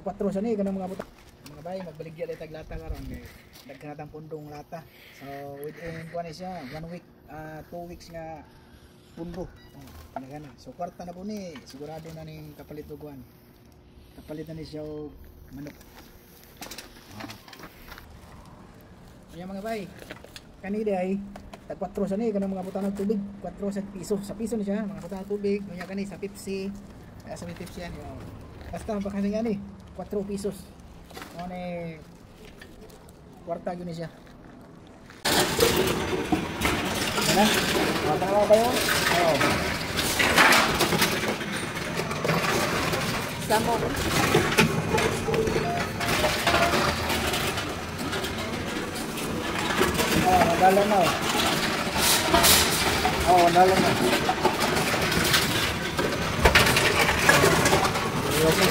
4 sa ni kanang mga buta. Mga bay magbaligya dai tag lata karon kay nagkanatang pundong lata. So within kuan siya 1 week 2 weeks nga pundo. Kanagana. So kwarta na po ni sigurado na ning kapalit og kuan. Kapalit na ni siya og manok. Ayan mga bay. Kani day tag 4 sa ni kanang mga butang ng tubig, 4 sa piso. Sa piso ni siya mga butang ng tubig, unya kani sa Pepsi. Sa Pepsi yan. Basta ang pagkani ani 4 pesos. Ano ni kwarta gyud ni siya. Ano? Wala na ba yun? Oo. Samo. Nadalan na. Nadalan na. Okay.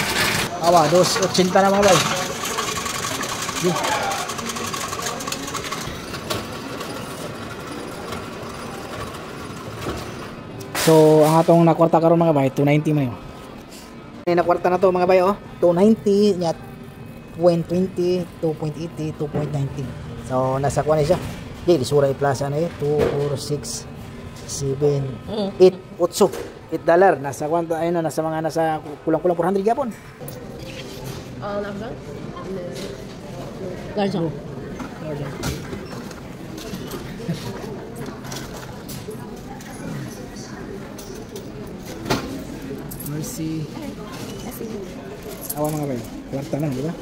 Awa, 2.80 na mga bay. So, ang atong nakwarta karon mga bay, 290 man yun. Nakwarta na to mga bay, 290 nya 0.20, 2.80, 2.90. So, nasa kuha na siya. Di, Suray Plaza na 2, 4, 6, 7, 8, 8 $8. Nasa kwanta, ayun na, nasa mga nasa kulang-kulang 400 gapon. Lang Garjong. Mercy. Awa mga bay. Kwarta lang, di ba?